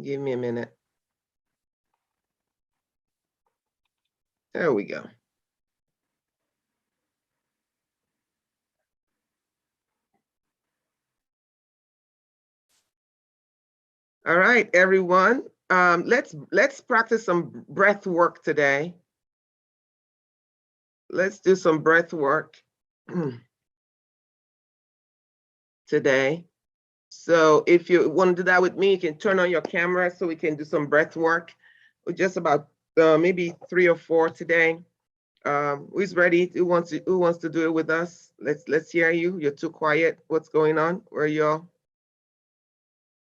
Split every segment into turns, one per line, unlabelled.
Give me a minute. There we go. All right, everyone. Let's practice some breath work today. Let's do some breath work today. So if you want to do that with me, you can turn on your camera so we can do some breath work. We're just about maybe 3 or 4 today. Who's ready? Who wants to do it with us? Let's hear you. You're too quiet. What's going on? Where are y'all?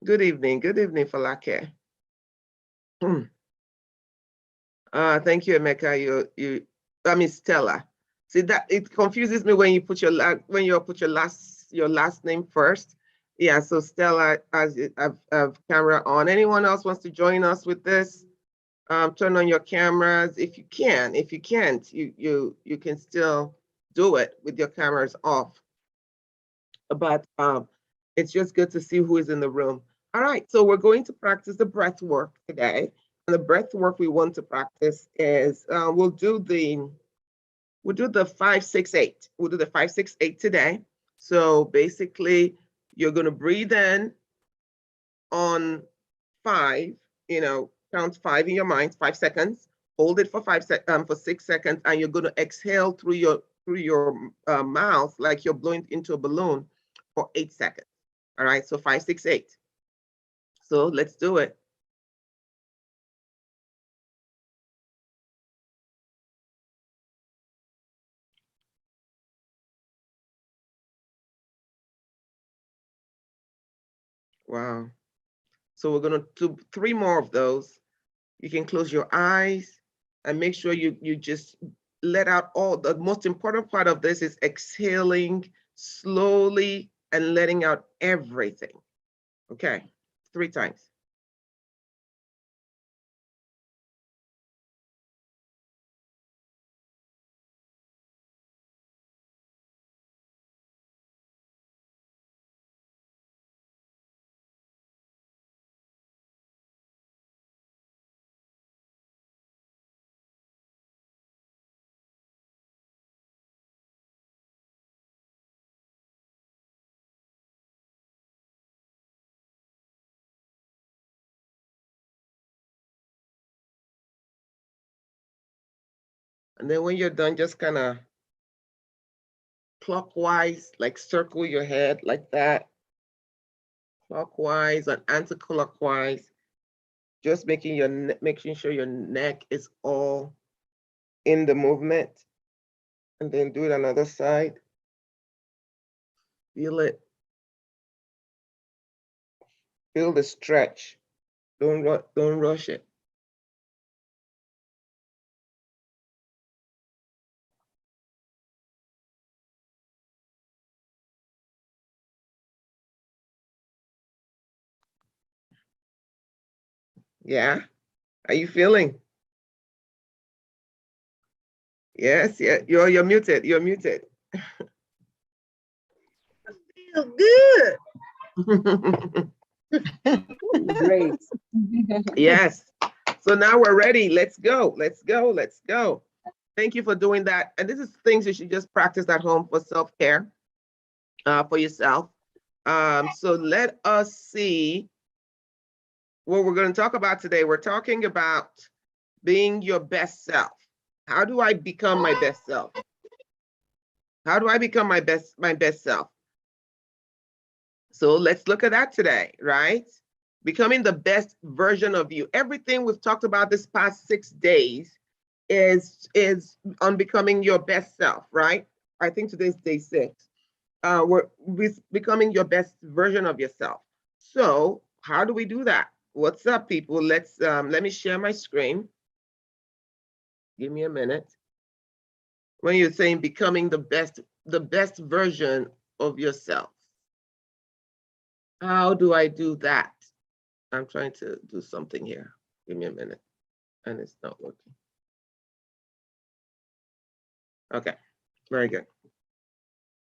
Good evening, Falake. Thank you, Emeka. I mean Stella. See that it confuses me when you put your last name first. Yeah, so Stella, as I've camera on. Anyone else wants to join us with this? Turn on your cameras if you can. If you can't, you can still do it with your cameras off. But it's just good to see who is in the room. All right, so we're going to practice the breath work today. And the breath work we want to practice is we'll do the 5-6-8. We'll do the 5-6-8 today. So basically, you're going to breathe in on 5. Count 5 in your mind, 5 seconds. Hold it for 6 seconds, and you're going to exhale through your mouth like you're blowing into a balloon for 8 seconds. All right, so 5-6-8. So let's do it. Wow. So we're going to do 3 more of those. You can close your eyes and make sure you just let out all. The most important part of this is exhaling slowly and letting out everything. Okay, 3 times. And then when you're done, just kind of clockwise, like circle your head like that. Clockwise and anti-clockwise. Just making sure your neck is all in the movement. And then do it on the other side. Feel it. Feel the stretch. Don't rush it. Yeah. Are you feeling? Yes, yeah. You're muted. You're muted. Feel good. Great. Yes. So now we're ready. Let's go. Let's go. Let's go. Thank you for doing that. And this is things you should just practice at home for self-care, for yourself. So let us see what we're going to talk about today. We're talking about being your best self. How do I become my best self? How do I become my best self? So let's look at that today, right? Becoming the best version of you. Everything we've talked about this past 6 days is on becoming your best self, right? I think today's day 6. We're becoming your best version of yourself. So how do we do that? What's up, people? Let me share my screen. Give me a minute. When you're saying becoming the best version of yourself, how do I do that? I'm trying to do something here. Give me a minute, and it's not working. Okay, very good.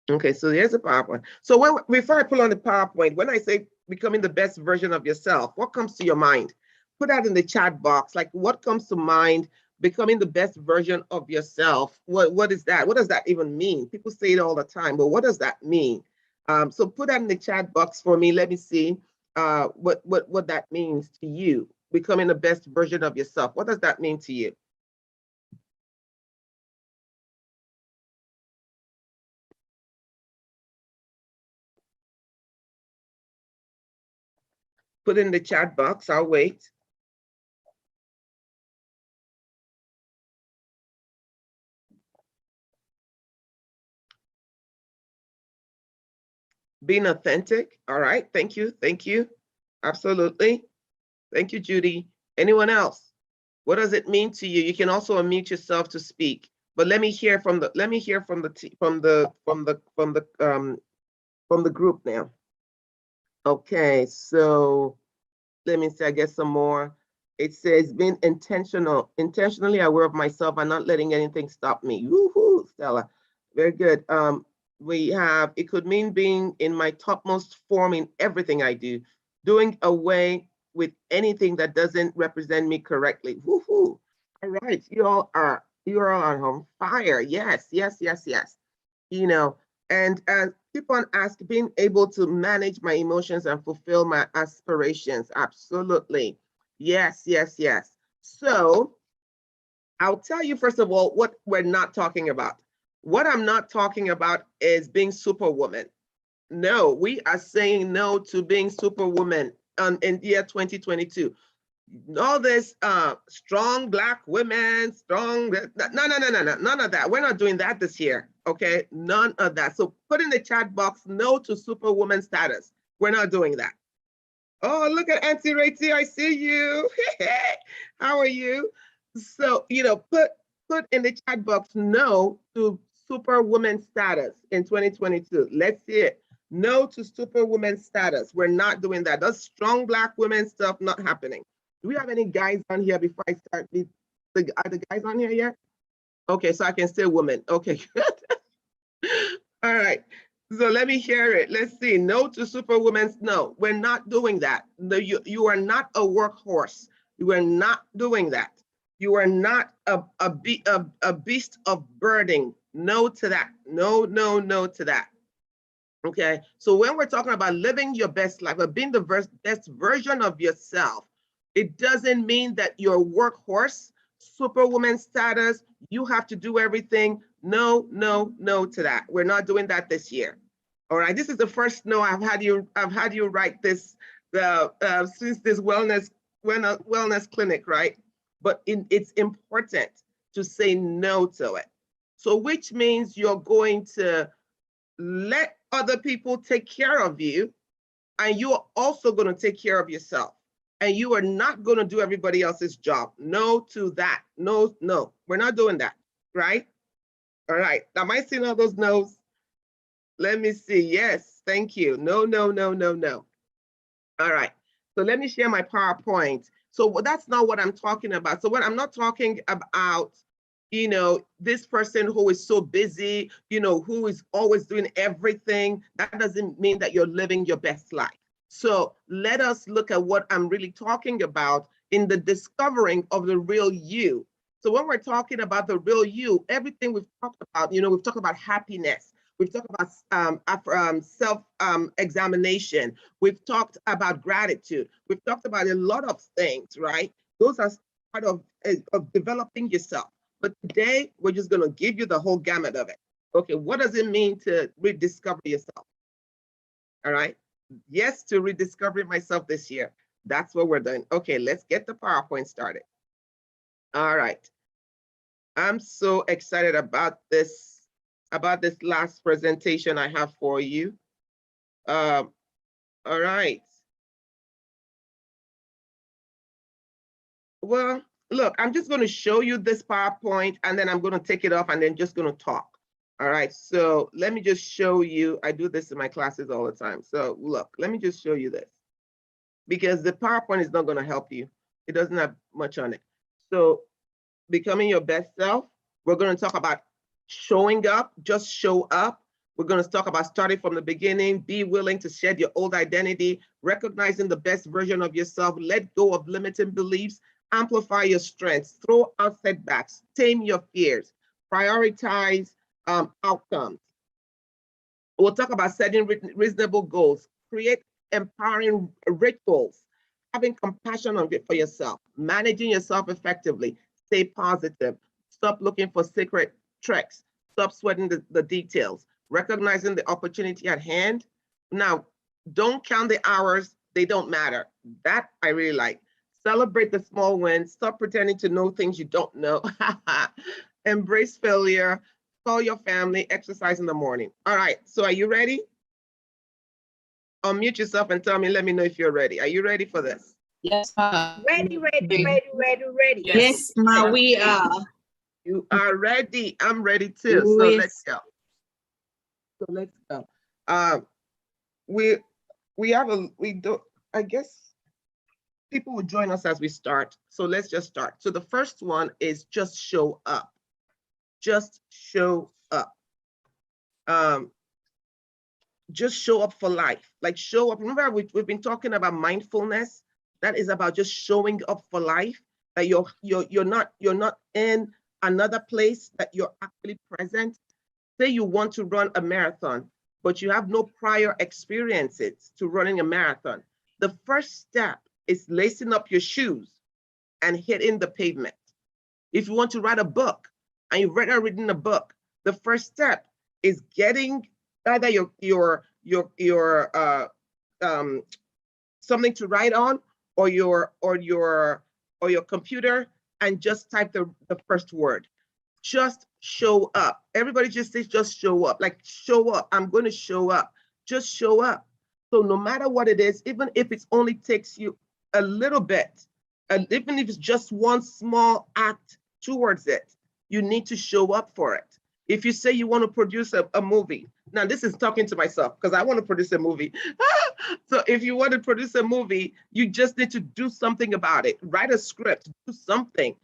Okay, so here's the PowerPoint. So before I pull on the PowerPoint, when I say becoming the best version of yourself, what comes to your mind? put that in the chat box. Like, what comes to mind? Becoming the best version of yourself. What is that? What does that even mean? People say it all the time, but what does that mean? So put that in the chat box for me. Let me see what that means to you. Becoming the best version of yourself. What does that mean to you? Put in the chat box. I'll wait. Being authentic. All right. Thank you. Thank you. Absolutely. Thank you, Judy. Anyone else? What does it mean to you? You can also unmute yourself to speak. But let me hear from the group now. Okay, so let me see. I get some more. It says being intentionally aware of myself and not letting anything stop me. Woohoo, Stella. Very good. We have, it could mean being in my topmost form in everything I do, doing away with anything that doesn't represent me correctly. Woohoo. All right, you all are on fire. Yes, yes, yes, yes. You know, and keep on asking, being able to manage my emotions and fulfill my aspirations. Absolutely. Yes, yes, yes. So I'll tell you, first of all, what we're not talking about. What I'm not talking about is being superwoman. No, we are saying no to being superwoman in year 2022. All this strong Black women, strong, none of that. We're not doing that this year, okay? None of that. So put in the chat box, no to superwoman status. We're not doing that. Oh, look at Auntie Rachel, I see you. How are you? So, put in the chat box no to superwoman status in 2022. Let's see it. No to superwoman status. We're not doing that. Those strong Black women stuff not happening. Do we have any guys on here before I start? Are the guys on here yet? Okay, so I can say woman. Okay, good. All right. So let me hear it. Let's see. No to superwoman. No, we're not doing that. No, you are not a workhorse. You are not doing that. You are not a beast of burden. No to that. No, no, no to that. Okay. So when we're talking about living your best life or being the best version of yourself, it doesn't mean that you're a workhorse, superwoman status, you have to do everything. No, no, no to that. We're not doing that this year. All right. This is the first no I've had you write this since this wellness clinic, right? But it's important to say no to it. So which means you're going to let other people take care of you, and you are also going to take care of yourself. And you are not going to do everybody else's job. No to that. No, no, we're not doing that, right? All right. Am I seeing all those no's? Let me see. Yes, thank you. No, no, no, no, no. All right. So let me share my PowerPoint. So that's not what I'm talking about. So what I'm not talking about, this person who is so busy, who is always doing everything, that doesn't mean that you're living your best life. So let us look at what I'm really talking about in the discovering of the real you. So when we're talking about the real you, everything we've talked about, we've talked about happiness. We've talked about self-examination. We've talked about gratitude. We've talked about a lot of things, right? Those are part of developing yourself. But today, we're just going to give you the whole gamut of it. Okay, what does it mean to rediscover yourself? All right. Yes, to rediscovering myself this year. That's what we're doing. Okay, let's get the PowerPoint started. All right. I'm so excited about this last presentation I have for you. All right. Well, look, I'm just going to show you this PowerPoint, and then I'm going to take it off and then just going to talk. All right, so let me just show you. I do this in my classes all the time. So look, let me just show you this, because the PowerPoint is not going to help you. It doesn't have much on it. So becoming your best self, we're going to talk about showing up, just show up. We're going to talk about starting from the beginning, be willing to shed your old identity, recognizing the best version of yourself, let go of limiting beliefs, amplify your strengths, throw out setbacks, tame your fears, prioritize outcomes. We'll talk about setting reasonable goals, create empowering rituals, having compassion for yourself, managing yourself effectively, stay positive, stop looking for secret tricks, stop sweating the details, recognizing the opportunity at hand. Now, don't count the hours, they don't matter. That I really like. Celebrate the small wins, stop pretending to know things you don't know. Embrace failure, call your family, exercise in the morning. All right, so are you ready? Unmute yourself and tell me, let me know if you're ready. Are you ready for this?
Yes, ma.
Ready.
Yes, ma, we are.
You are ready. I'm ready too. So let's go. I guess people will join us as we start. So let's just start. So the first one is just show up. Just show up. Just show up for life. Like show up. Remember, we've been talking about mindfulness. That is about just showing up for life. That you're not in another place, that you're actually present. Say you want to run a marathon, but you have no prior experiences to running a marathon. The first step is lacing up your shoes and hitting the pavement. If you want to write a book and you've never written a book, the first step is getting either your something to write on, or your computer, and just type the first word. Just show up. Everybody just says, just show up. Like, show up. I'm going to show up. Just show up. So no matter what it is, even if it only takes you a little bit, and even if it's just one small act towards it, you need to show up for it. If you say you want to produce a movie, now this is talking to myself because I want to produce a movie. So if you want to produce a movie, you just need to do something about it. Write a script, do something,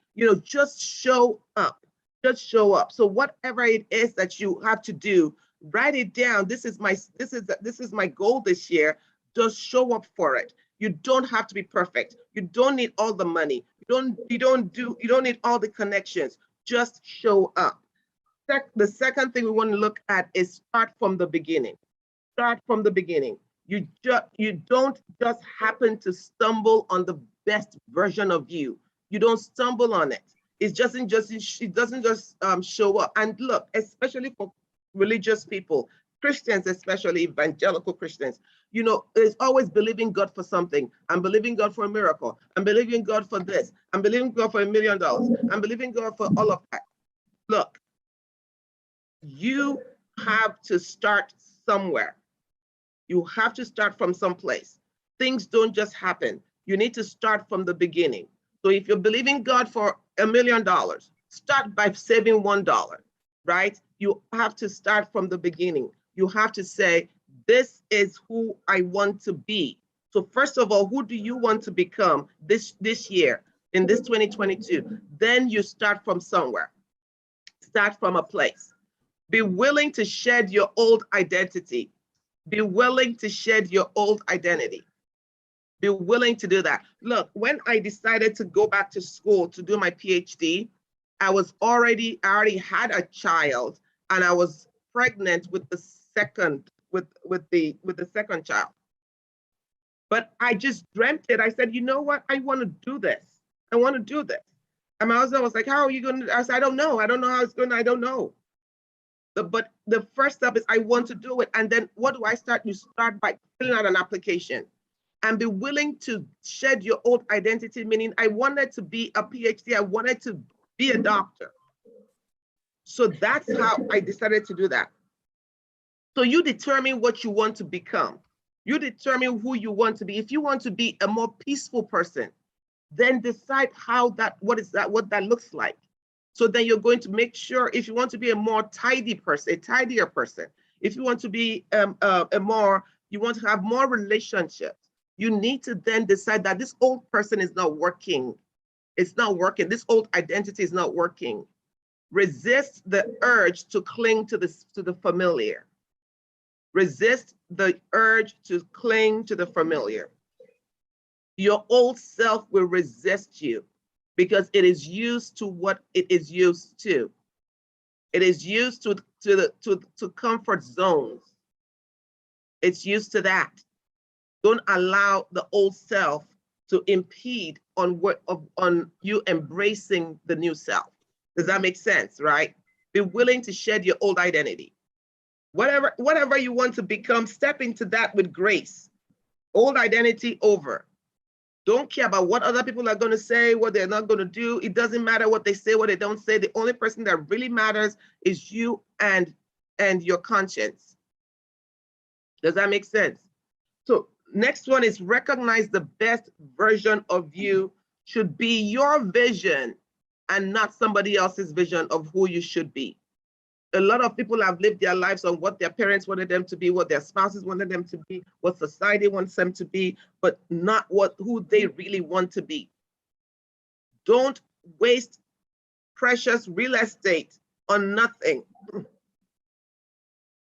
just show up. Just show up. So whatever it is that you have to do, write it down. This is my goal this year. Just show up for it. You don't have to be perfect. You don't need all the money. You don't need all the connections. Just show up. The second thing we want to look at is start from the beginning. Start from the beginning. You don't just happen to stumble on the best version of you. You don't stumble on it. It doesn't just show up. And look, especially for religious people, Christians, especially evangelical Christians, there's always believing God for something. I'm believing God for a miracle. I'm believing God for this. I'm believing God for $1 million. I'm believing God for all of that. Look, you have to start somewhere. You have to start from someplace. Things don't just happen. You need to start from the beginning. So if you're believing God for $1 million, start by saving $1, right? You have to start from the beginning. You have to say, this is who I want to be. So first of all, who do you want to become this year, in this 2022? Then you start from somewhere. Start from a place. Be willing to shed your old identity. Be willing to shed your old identity. Be willing to do that. Look, when I decided to go back to school to do my PhD, I already had a child, and I was pregnant with the second child. But I just dreamt it. I said, you know what? I want to do this. I want to do this. And my husband was like, how are you going to? I said, I don't know. I don't know how it's going. I don't know. But the first step is I want to do it. And then what do I start? You start by filling out an application and be willing to shed your old identity, meaning I wanted to be a PhD. I wanted to be a doctor. So that's how I decided to do that. So you determine what you want to become. You determine who you want to be. If you want to be a more peaceful person, then decide what that looks like. So then you're going to make sure, if you want to be a more tidy person, a tidier person, if you want to be you want to have more relationships, you need to then decide that this old person is not working. It's not working. This old identity is not working. Resist the urge to cling to the familiar. Resist the urge to cling to the familiar. Your old self will resist you because it is used to what it is used to. It is used to comfort zones. It's used to that. Don't allow the old self to impede on you embracing the new self. Does that make sense, right? Be willing to shed your old identity. Whatever you want to become, step into that with grace. Old identity over. Don't care about what other people are going to say, what they're not going to do. It doesn't matter what they say, what they don't say. The only person that really matters is you and your conscience. Does that make sense? So next one is recognize the best version of you should be your vision and not somebody else's vision of who you should be. A lot of people have lived their lives on what their parents wanted them to be, what their spouses wanted them to be, what society wants them to be, but not who they really want to be. Don't waste precious real estate on nothing.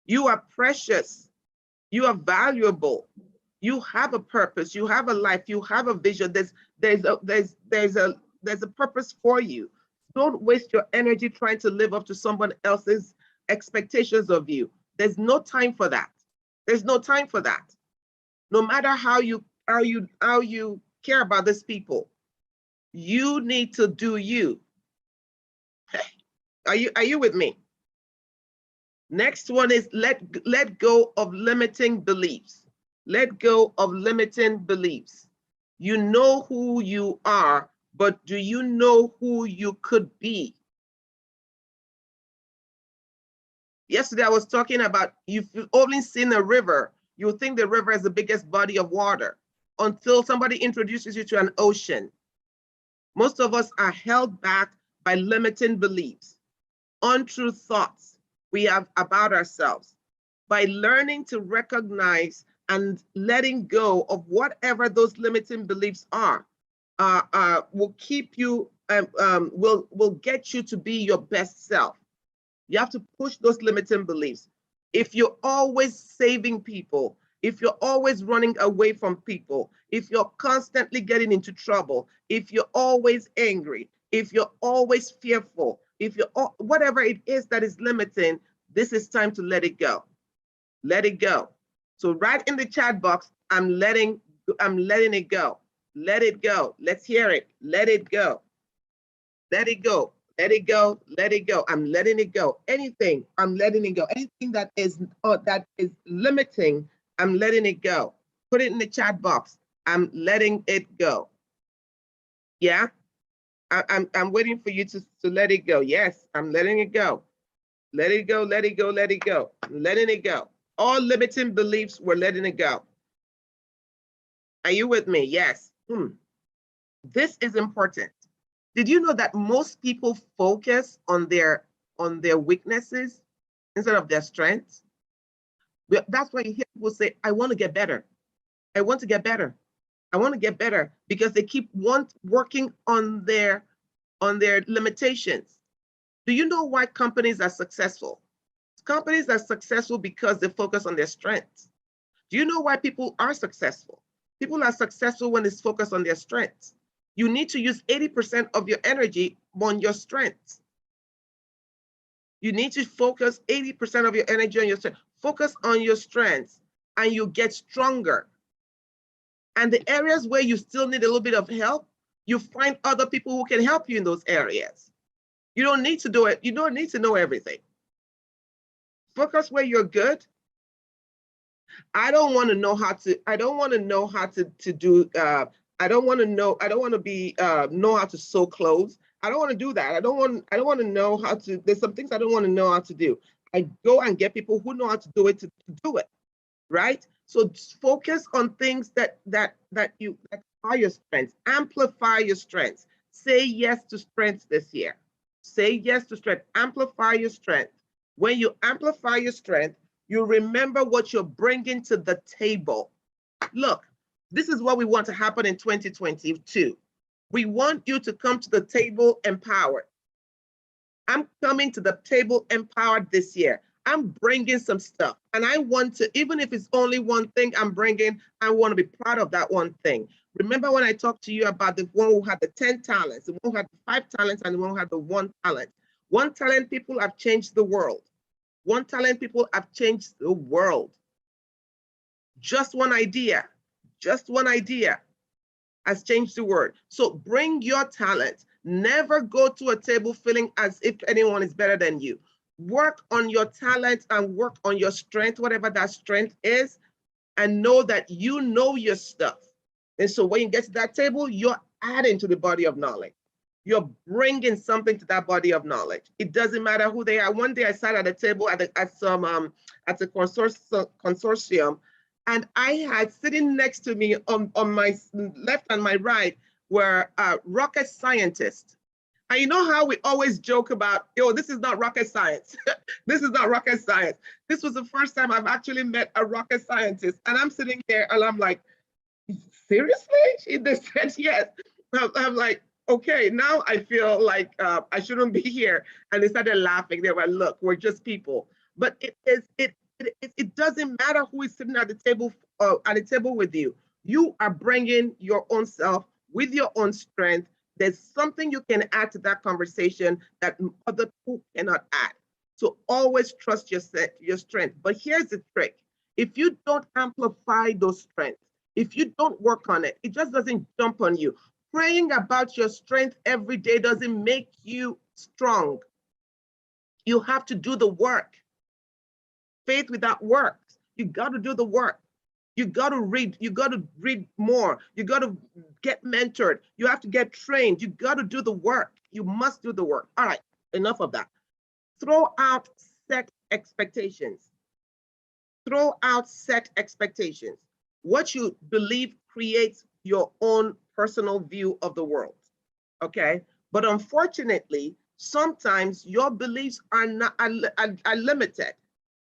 You are precious. You are valuable. You have a purpose. You have a life. You have a vision. There's a purpose for you. Don't waste your energy trying to live up to someone else's expectations of you. There's no time for that. There's no time for that. No matter how you care about these people, you need to do you. Are you with me? Next one is let go of limiting beliefs. Let go of limiting beliefs. You know who you are, but do you know who you could be? Yesterday, I was talking about, you've only seen a river. You think the river is the biggest body of water until somebody introduces you to an ocean. Most of us are held back by limiting beliefs, untrue thoughts we have about ourselves. By learning to recognize and letting go of whatever those limiting beliefs are, will keep you, will get you to be your best self. You have to push those limiting beliefs. If you're always saving people, if you're always running away from people, if you're constantly getting into trouble, if you're always angry, if you're always fearful, if you're whatever it is that is limiting, this is time to let it go. Let it go. So write in the chat box, I'm letting it go. Let it go. Let's hear it. Let it go. Let it go. Let it go. Let it go. I'm letting it go. Anything, I'm letting it go. Anything that is limiting, I'm letting it go. Put it in the chat box. I'm letting it go. Yeah. I'm waiting for you to let it go. Yes, I'm letting it go. Let it go. Let it go. Let it go. I'm letting it go. All limiting beliefs, we're letting it go. Are you with me? Yes. This is important. Did you know that most people focus on their weaknesses instead of their strengths? That's why you hear people say, I want to get better. I want to get better. I want to get better, because they keep working on their limitations. Do you know why companies are successful? Companies are successful because they focus on their strengths. Do you know why people are successful? People are successful when it's focused on their strengths. You need to use 80% of your energy on your strengths. You need to focus 80% of your energy on your strengths. Focus on your strengths and you get stronger. And the areas where you still need a little bit of help, you find other people who can help you in those areas. You don't need to do it. You don't need to know everything. Focus where you're good. I don't want to know how to do, I don't want to know how to sew clothes. I don't want to do that. I don't want to know how to, there's some things I don't want to know how to do. I go and get people who know how to do it to do it, right? So focus on things that are your strengths. Amplify your strengths. Say yes to strengths this year. Say yes to strength. Amplify your strength. When you amplify your strength, you remember what you're bringing to the table. Look, this is what we want to happen in 2022. We want you to come to the table empowered. I'm coming to the table empowered this year. I'm bringing some stuff, and I want to, even if it's only one thing I'm bringing, I want to be proud of that one thing. Remember when I talked to you about the one who had the 10 talents, the one who had the 5 talents, and the one who had the 1 talent. 1 talent people have changed the world. 1 talent people have changed the world. Just one idea has changed the world. So bring your talent. Never go to a table feeling as if anyone is better than you. Work on your talent and work on your strength, whatever that strength is, and know that you know your stuff. And so when you get to that table, you're adding to the body of knowledge. You're bringing something to that body of knowledge. It doesn't matter who they are. One day I sat at a table at a consortium, and I had sitting next to me on my left and my right were rocket scientists. And you know how we always joke about, yo, this is not rocket science. This is not rocket science. This was the first time I've actually met a rocket scientist. And I'm sitting there and I'm like, seriously? They said yes. I'm like, okay, now I feel like I shouldn't be here. And they started laughing. They were, look, we're just people. But it doesn't matter who is sitting at the table with you. You are bringing your own self with your own strength. There's something you can add to that conversation that other people cannot add. So always trust your strength. But here's the trick. If you don't amplify those strengths, if you don't work on it, it just doesn't jump on you. Praying about your strength every day doesn't make you strong. You have to do the work. Faith without works. You got to do the work. You got to read. You got to read more. You got to get mentored. You have to get trained. You got to do the work. You must do the work. All right, enough of that. Throw out set expectations. Throw out set expectations. What you believe creates your own personal view of the world, okay? But unfortunately, sometimes your beliefs are limited.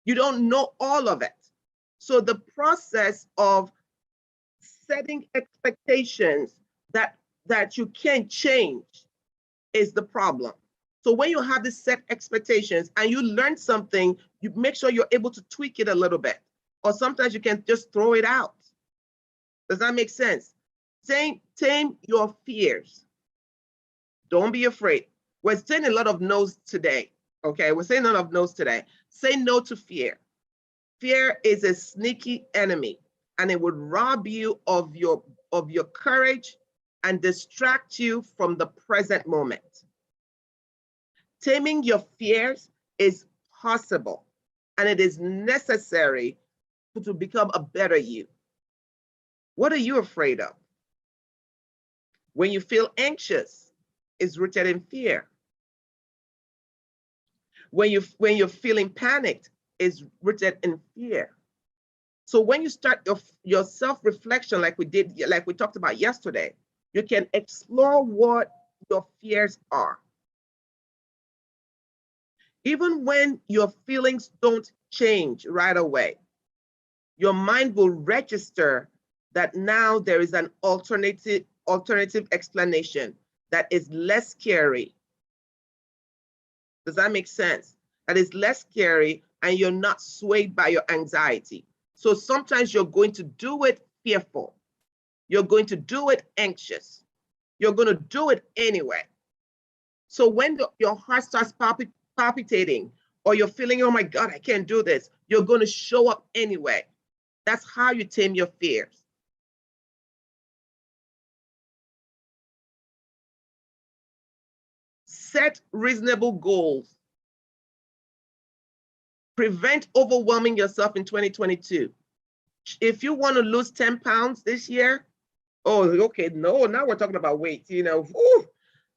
You don't know all of it. So the process of setting expectations that you can't change is the problem. So when you have these set expectations and you learn something, you make sure you're able to tweak it a little bit. Or sometimes you can just throw it out. Does that make sense? Tame your fears. Don't be afraid. We're saying a lot of no's today, okay? We're saying a lot of no's today. Say no to fear. Fear is a sneaky enemy, and it would rob you of your courage and distract you from the present moment. Taming your fears is possible, and it is necessary to become a better you. What are you afraid of? When you feel anxious, it's rooted in fear. When you're feeling panicked, it's rooted in fear. So when you start your self-reflection, like we talked about yesterday, you can explore what your fears are. Even when your feelings don't change right away, your mind will register that now there is an alternative explanation that is less scary. Does that make sense? That is less scary, and you're not swayed by your anxiety. So sometimes you're going to do it fearful. You're going to do it anxious. You're going to do it anyway. So when your heart starts palpitating, or you're feeling, oh my God, I can't do this, you're going to show up anyway. That's how you tame your fears. Set reasonable goals. Prevent overwhelming yourself in 2022. If you want to lose 10 pounds this year, oh, okay, no, now we're talking about weight, you know.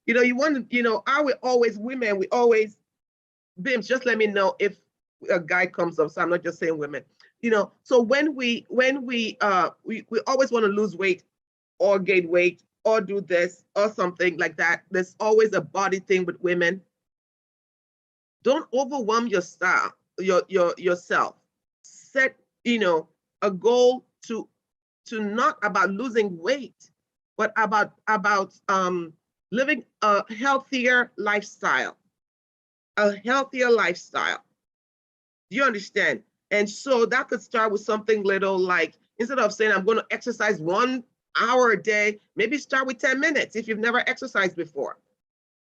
You want to, are we always women? We always, Bims, just let me know if a guy comes up. So I'm not just saying women, So when we always want to lose weight or gain weight or do this or something like that. There's always a body thing with women. Don't overwhelm yourself. Set, a goal to not about losing weight, but about living a healthier lifestyle. Do you understand? And so that could start with something little, like instead of saying I'm going to exercise 1 hour a day, maybe start with 10 minutes if you've never exercised before.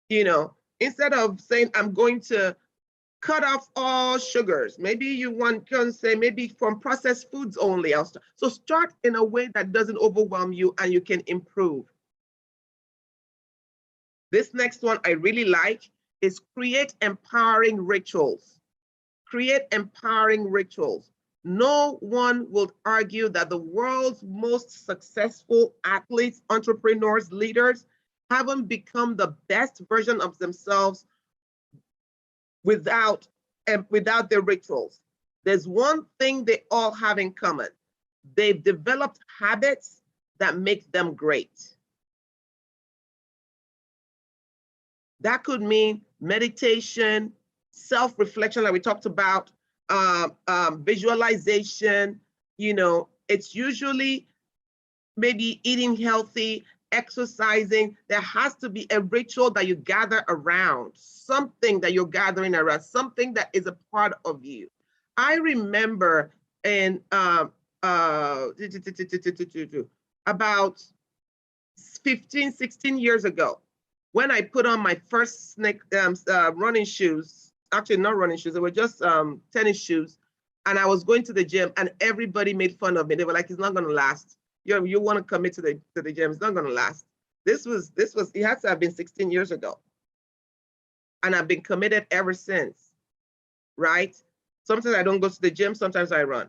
You know, instead of saying I'm going to cut off all sugars, maybe you can say maybe from processed foods only. So start in a way that doesn't overwhelm you and you can improve. This next one I really like is create empowering rituals. Create empowering rituals. No one will argue that the world's most successful athletes, entrepreneurs, leaders haven't become the best version of themselves without their rituals. There's one thing they all have in common. They've developed habits that make them great. That could mean meditation, self-reflection like we talked about, visualization. You know, it's usually maybe eating healthy, exercising. There has to be a ritual that you gather around, something that you're gathering around, something that is a part of you. I remember in about 15, 16 years ago, when I put on my first running shoes, actually not running shoes, they were just tennis shoes, and I was going to the gym and everybody made fun of me. They were like, it's not gonna last. You want to commit to the gym, it's not gonna last. This was, it had to have been 16 years ago. And I've been committed ever since, right? Sometimes I don't go to the gym, sometimes I run.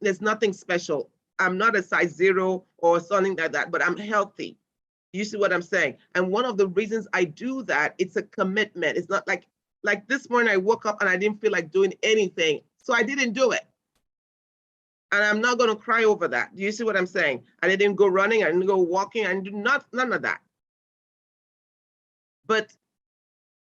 There's nothing special. I'm not a size 0 or something like that, but I'm healthy. You see what I'm saying? And one of the reasons I do that, it's a commitment. It's not like this morning I woke up and I didn't feel like doing anything, so I didn't do it. And I'm not going to cry over that. Do you see what I'm saying? I didn't go running, I didn't go walking, I did none of that. But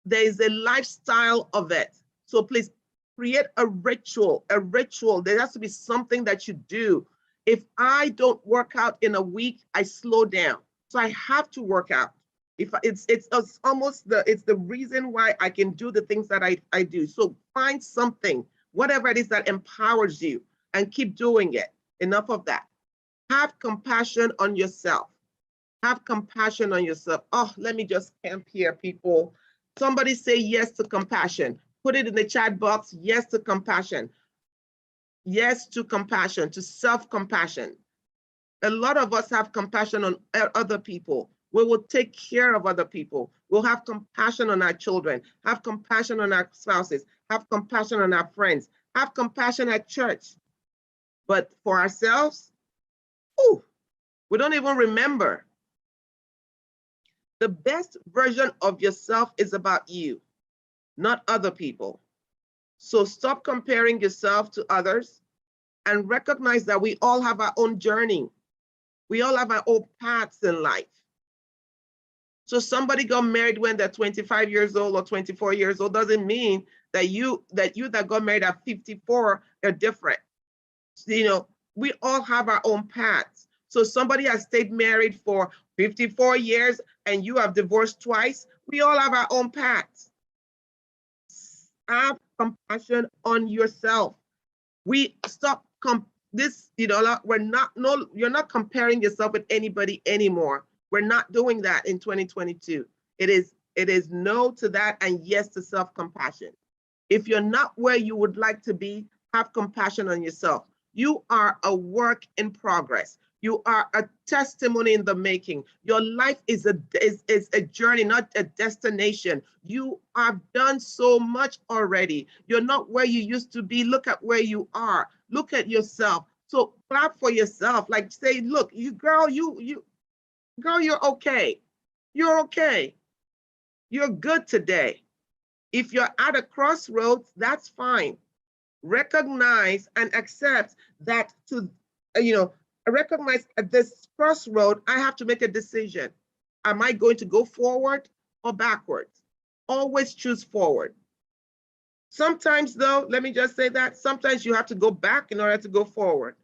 there is a lifestyle of it. So please create a ritual, a ritual. There has to be something that you do. If I don't work out in a week, I slow down. So I have to work out. If it's almost it's the reason why I can do the things that I do. So find something, whatever it is that empowers you, and keep doing it. Enough of that. Have compassion on yourself. Have compassion on yourself. Oh, let me just camp here, people. Somebody say yes to compassion. Put it in the chat box. Yes to compassion. Yes to compassion, to self-compassion. A lot of us have compassion on other people. We will take care of other people. We'll have compassion on our children, have compassion on our spouses, have compassion on our friends, have compassion at church. But for ourselves, ooh, we don't even remember. The best version of yourself is about you, not other people. So stop comparing yourself to others and recognize that we all have our own journey. We all have our own paths in life. So somebody got married when they're 25 years old or 24 years old doesn't mean that you that got married at 54 are different. You know, we all have our own paths. So somebody has stayed married for 54 years and you have divorced twice. We all have our own paths. Have compassion on yourself. We stop you're not comparing yourself with anybody anymore. We're not doing that in 2022. It is no to that and yes to self-compassion. If you're not where you would like to be, have compassion on yourself. You are a work in progress. You are a testimony in the making. Your life is a journey, not a destination. You have done so much already. You're not where you used to be. Look at where you are. Look at yourself. So clap for yourself. Like say, look, girl, you're okay. You're okay. You're good today. If you're at a crossroads, that's fine. Recognize and accept that recognize at this crossroad, I have to make a decision. Am I going to go forward or backwards? Always choose forward. Sometimes though, let me just say that, sometimes you have to go back in order to go forward.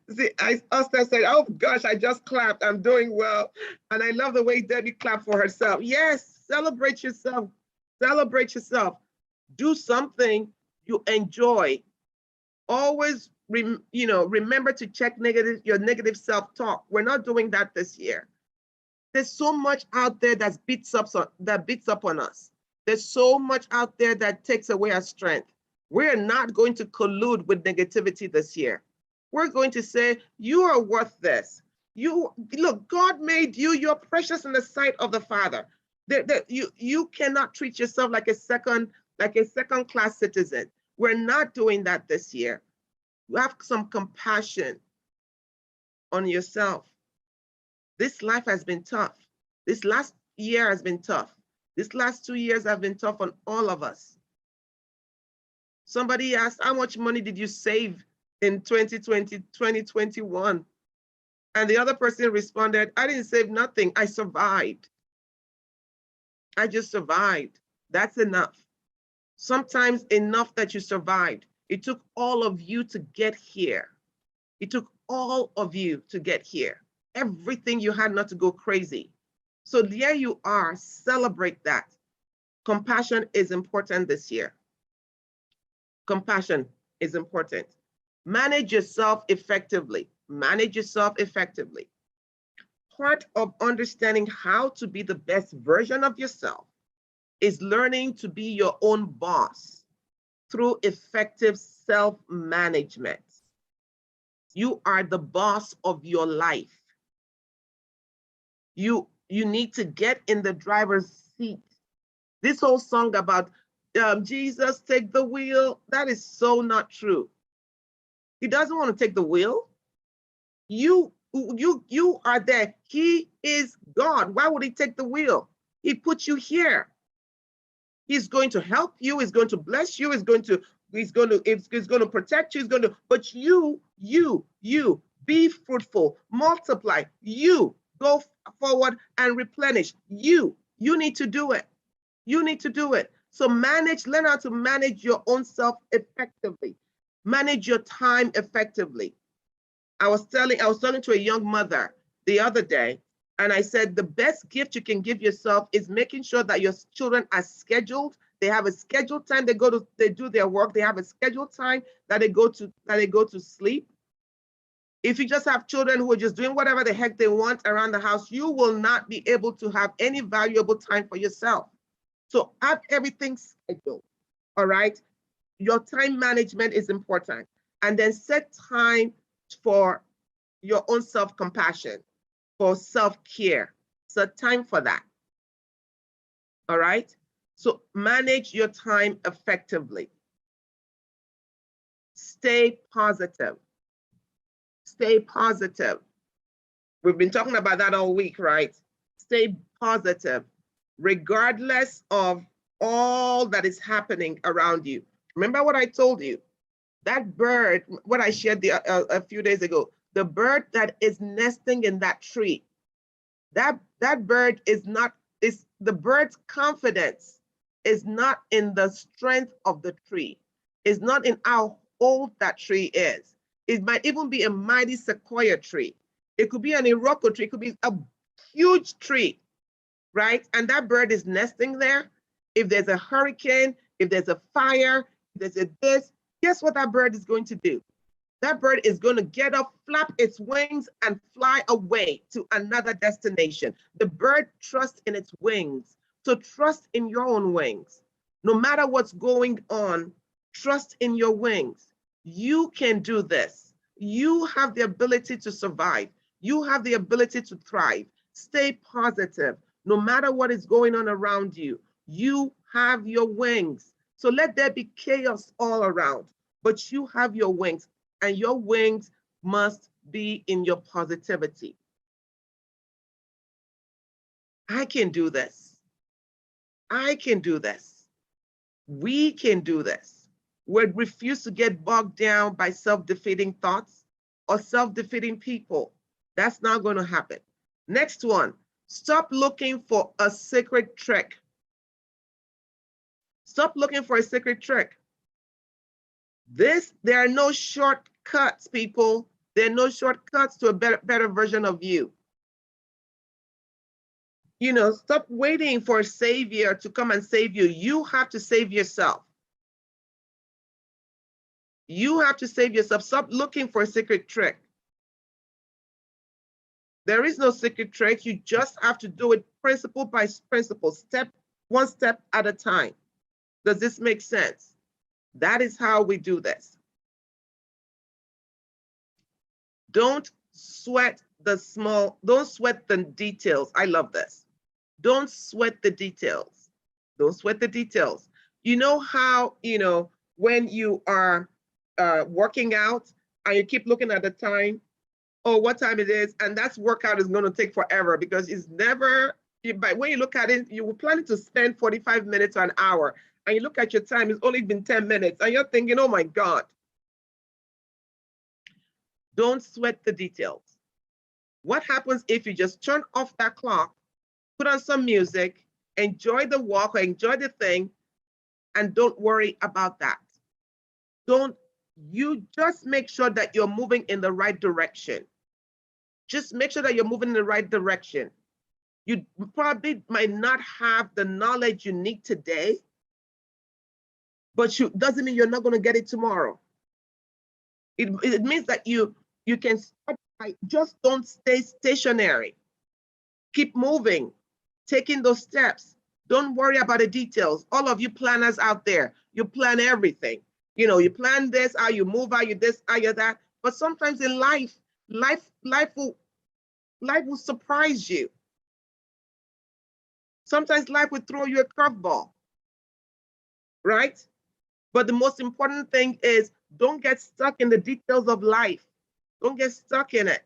See, Esther said, oh gosh, I just clapped. I'm doing well. And I love the way Debbie clapped for herself. Yes, celebrate yourself. Celebrate yourself. Do something you enjoy. Always, remember to check your negative self-talk. We're not doing that this year. There's so much out there that beats up on us. There's so much out there that takes away our strength. We're not going to collude with negativity this year. We're going to say, you are worth this. Look, God made you. You're precious in the sight of the Father. You cannot treat yourself like a second-class citizen. We're not doing that this year. You have some compassion on yourself. This life has been tough. This last year has been tough. This last 2 years have been tough on all of us. Somebody asked, how much money did you save in 2020, 2021? And the other person responded, I didn't save nothing. I survived. I just survived. That's enough. Sometimes enough that you survived. It took all of you to get here. It took all of you to get here. Everything you had not to go crazy. So there you are, celebrate that. Compassion is important this year. Compassion is important. Manage yourself effectively. Manage yourself effectively. Part of understanding how to be the best version of yourself is learning to be your own boss through effective self-management. You are the boss of your life. You need to get in the driver's seat. This whole song about Jesus take the wheel, that is so not true. He doesn't want to take the wheel. You are there. He is God. Why would he take the wheel? He put you here. He's going to help you. He's going to bless you. He's going to protect you. But you be fruitful, multiply. You go forward and replenish. You need to do it. You need to do it. So learn how to manage your own self effectively. Manage your time effectively. I was telling to a young mother the other day, and I said, the best gift you can give yourself is making sure that your children are scheduled. They have a scheduled time they do their work. They have a scheduled time that they go to sleep. If you just have children who are just doing whatever the heck they want around the house, you will not be able to have any valuable time for yourself. So have everything scheduled, all right? Your time management is important. And then set time for your own self-compassion, for self-care. Set time for that, all right? So manage your time effectively. Stay positive. Stay positive. We've been talking about that all week, right? Stay positive, regardless of all that is happening around you. Remember what I told you? That bird, what I shared a few days ago, the bird that is nesting in that tree, that bird the bird's confidence is not in the strength of the tree, is not in how old that tree is. It might even be a mighty sequoia tree. It could be an iroko tree. It could be a huge tree, right? And that bird is nesting there. If there's a hurricane, if there's a fire, if there's this, guess what that bird is going to do? That bird is going to get up, flap its wings, and fly away to another destination. The bird trusts in its wings. So trust in your own wings. No matter what's going on, trust in your wings. You can do this. You have the ability to survive. You have the ability to thrive. Stay positive. No matter what is going on around you, you have your wings. So let there be chaos all around, but you have your wings, and your wings must be in your positivity. I can do this. I can do this. We can do this. We refuse to get bogged down by self-defeating thoughts or self-defeating people. That's not going to happen. Next one, stop looking for a secret trick. Stop looking for a secret trick. There are no shortcuts shortcuts, people. There are no shortcuts to a better version of you. You know, stop waiting for a savior to come and save you. You have to save yourself. You have to save yourself. Stop looking for a secret trick. There is no secret trick. You just have to do it principle by principle, one step at a time. Does this make sense? That is how we do this. Don't sweat don't sweat the details. I love this. Don't sweat the details. Don't sweat the details. You know how, you know, when you are working out and you keep looking at the time, oh, what time it is, and that workout is going to take forever because it's never, but when you look at it, you were planning to spend 45 minutes or an hour, and you look at your time, it's only been 10 minutes, and you're thinking, oh my God. Don't sweat the details. What happens if you just turn off that clock, put on some music, enjoy the walk or enjoy the thing, and don't worry about that. You just make sure that you're moving in the right direction. Just make sure that you're moving in the right direction. You probably might not have the knowledge you need today, but doesn't mean you're not going to get it tomorrow. It means that you can start by, just don't stay stationary. Keep moving, taking those steps. Don't worry about the details. All of you planners out there, you plan everything. You know, you plan this, how you move, how you this, how you that. But sometimes in life will surprise you. Sometimes life will throw you a curveball, right? But the most important thing is don't get stuck in the details of life. Don't get stuck in it.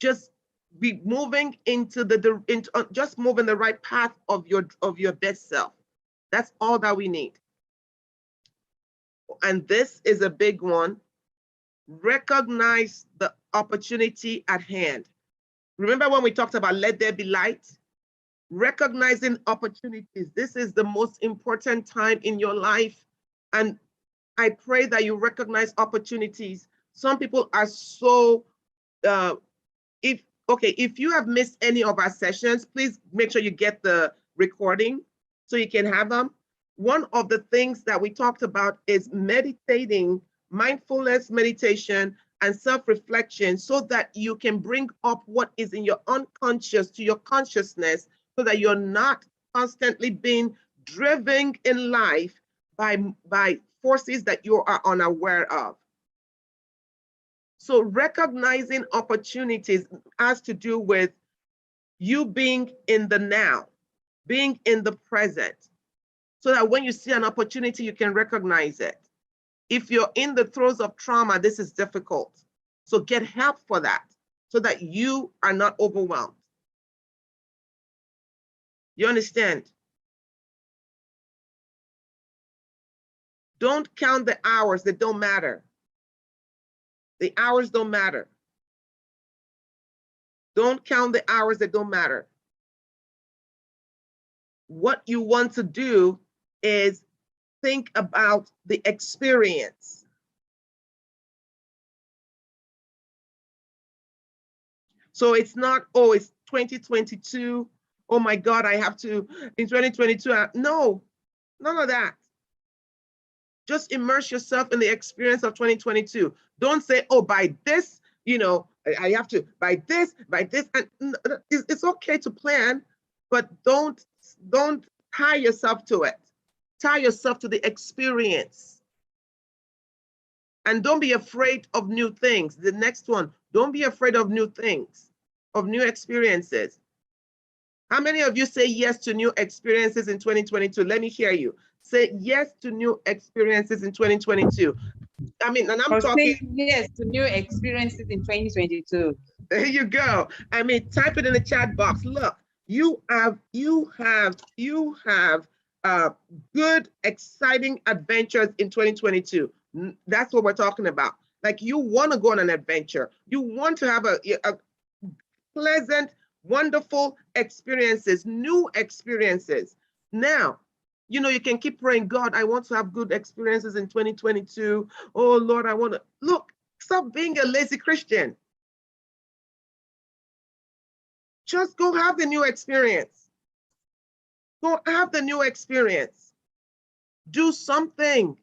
Just be moving just move in the right path of your best self. That's all that we need. And this is a big one. Recognize the opportunity at hand. Remember when we talked about let there be light? Recognizing opportunities. This is the most important time in your life. And I pray that you recognize opportunities. Some people are so, if you have missed any of our sessions, please make sure you get the recording so you can have them. One of the things that we talked about is meditating, mindfulness meditation, and self-reflection so that you can bring up what is in your unconscious to your consciousness so that you're not constantly being driven in life by forces that you are unaware of. So recognizing opportunities has to do with you being in the now, being in the present, so that when you see an opportunity, you can recognize it. If you're in the throes of trauma, this is difficult. So get help for that so that you are not overwhelmed. You understand? Don't count the hours that don't matter. The hours don't matter. Don't count the hours that don't matter. What you want to do is think about the experience. So it's not, oh, it's 2022. Oh my God, I have to, in 2022. No, none of that. Just immerse yourself in the experience of 2022. Don't say, oh, by this, you know, I have to, by this. And it's okay to plan, but don't tie yourself to it. Tie yourself to the experience. And don't be afraid of new things. The next one, don't be afraid of new things, of new experiences. How many of you say yes to new experiences in 2022? Let me hear you. Say yes to new experiences in 2022. I mean, and I'm talking
yes to new experiences in 2022.
There you go. I mean, type it in the chat box. Look, you have good, exciting adventures in 2022. That's what we're talking about. Like you want to go on an adventure. You want to have a pleasant, wonderful experiences, new experiences. Now, you know, you can keep praying, God, I want to have good experiences in 2022. Oh, Lord, I want to. Look, Stop being a lazy Christian. Just go have the new experience. Go have the new experience. Do something.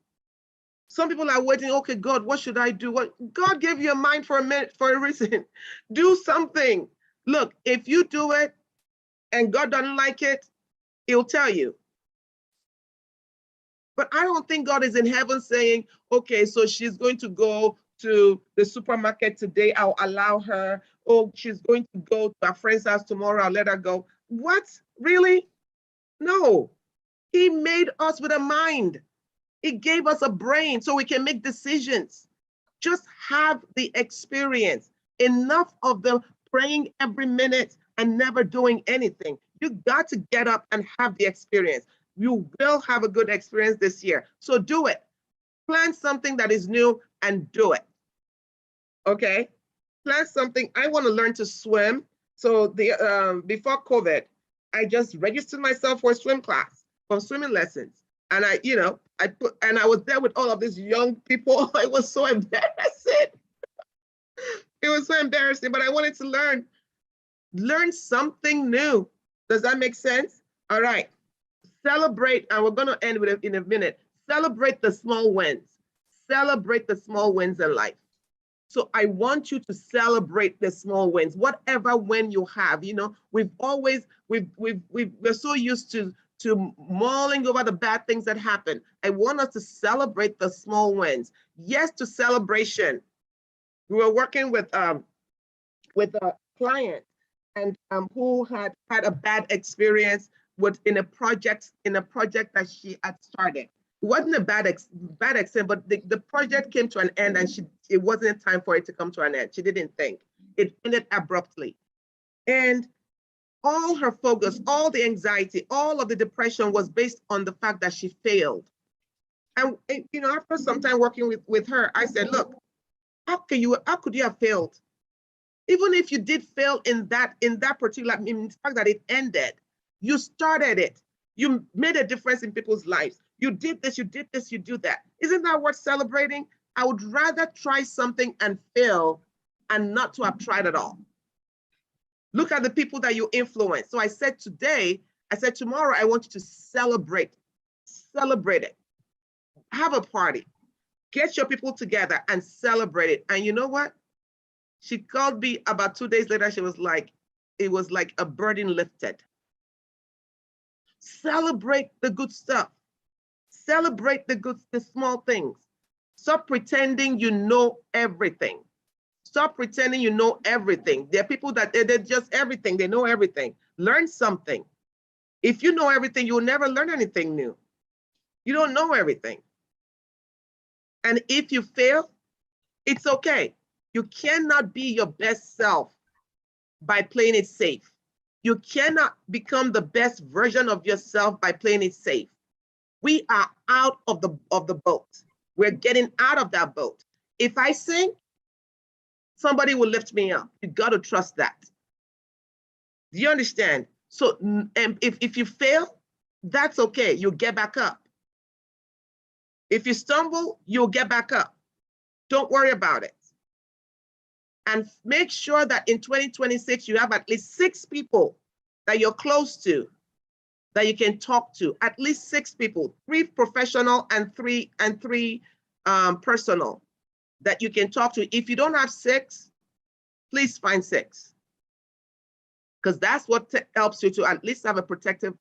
Some people are waiting, okay, God, what should I do? What God gave you a mind for a minute, for a reason. Do something. Look, if you do it and God doesn't like it, he'll tell you. But I don't think God is in heaven saying, okay, so she's going to go to the supermarket today, I'll allow her. Oh, she's going to go to her friend's house tomorrow, I'll let her go. What? Really? No. He made us with a mind. He gave us a brain so we can make decisions. Just have the experience. Enough of the praying every minute and never doing anything. You got to get up and have the experience. You will have a good experience this year. So do it. Plan something that is new and do it. Okay? Plan something. I want to learn to swim. So before COVID, I just registered myself for a swim class, for swimming lessons. And I was there with all of these young people. It was so embarrassing. It was so embarrassing, but I wanted to learn something new. Does that make sense? All right. Celebrate, and we're going to end with it in a minute. Celebrate the small wins. Celebrate the small wins in life. So I want you to celebrate the small wins, whatever win you have. You know, we're so used to mulling over the bad things that happen. I want us to celebrate the small wins. Yes to celebration. We were working with a client and who had a bad experience in a project that she had started. It wasn't a bad experience, but the project came to an end and it wasn't time for it to come to an end. She didn't think. It ended abruptly. And all her focus, all the anxiety, all of the depression was based on the fact that she failed. And you know, after some time working with her, I said, look, how could you have failed? Even if you did fail in that particular, in the fact that it ended, you started it. You made a difference in people's lives. You did this, you did this, you do that. Isn't that worth celebrating? I would rather try something and fail and not to have tried at all. Look at the people that you influence. So I said tomorrow, I want you to celebrate. Celebrate it. Have a party. Get your people together and celebrate it. And you know what? She called me about 2 days later. She was like, it was like a burden lifted. Celebrate the good stuff. Celebrate the small things. Stop pretending you know everything. Stop pretending you know everything. There are people that they're just everything. They know everything. Learn something. If you know everything, you'll never learn anything new. You don't know everything. And if you fail, it's okay. You cannot be your best self by playing it safe. You cannot become the best version of yourself by playing it safe. We are out of the boat. We're getting out of that boat. If I sink, somebody will lift me up. You got to trust that. Do you understand? So if you fail, that's okay. You'll get back up. If you stumble, you'll get back up. Don't worry about it. And make sure that in 2026, you have at least 6 people that you're close to, that you can talk to. At least 6 people, 3 professional and three personal, that you can talk to. If you don't have 6, please find 6, because that's what helps you to at least have a protective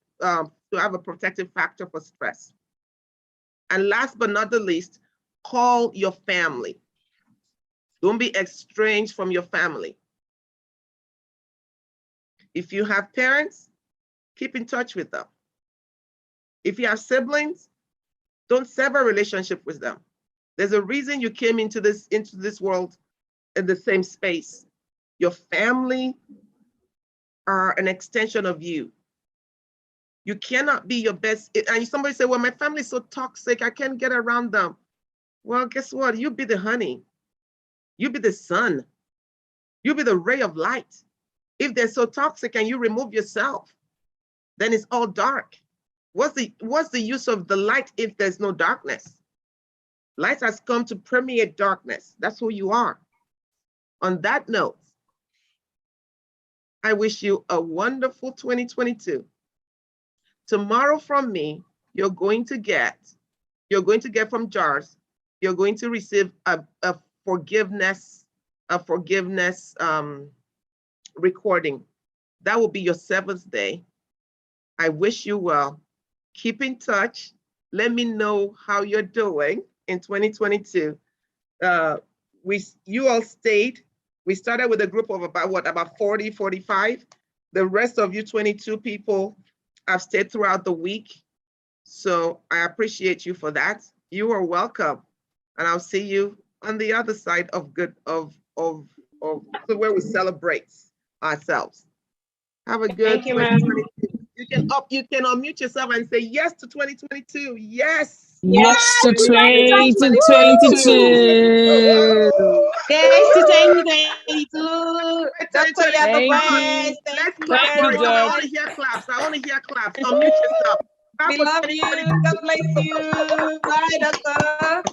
factor for stress. And last but not the least, call your family. Don't be estranged from your family. If you have parents, keep in touch with them. If you have siblings, don't sever a relationship with them. There's a reason you came into this world in the same space. Your family are an extension of you. You cannot be your best. And somebody say, well, my family is so toxic, I can't get around them. Well, guess what? You be the honey. You be the sun. You be the ray of light. If they're so toxic and you remove yourself, then it's all dark. What's the use of the light if there's no darkness? Light has come to permeate darkness. That's who you are. On that note, I wish you a wonderful 2022. Tomorrow from me, you're going to get from Jars, you're going to receive a forgiveness recording. That will be your 7th day. I wish you well. Keep in touch. Let me know how you're doing in 2022. You all stayed. We started with a group of about 40, 45. The rest of you 22 people have stayed throughout the week. So I appreciate you for that. You are welcome. And I'll see you on the other side of where we celebrate ourselves. Have a good 2022. You can unmute yourself and say yes to 2022. Yes.
Yes to 2022.
Yes to 2022. Doctor, you're the
Thank
best.
you.
Let's
Thank
clap for
you,
it. I
George.
want to hear claps. Unmute yourself. Clap
We
for
love you.
2022.
God bless you. Bye, doctor.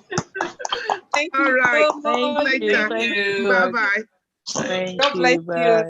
Thank
All
you
right.
so much.
Thank you.
Later.
Thank you,
Bye
George.
bye.
Thank
God bless
you.
you.
Bye.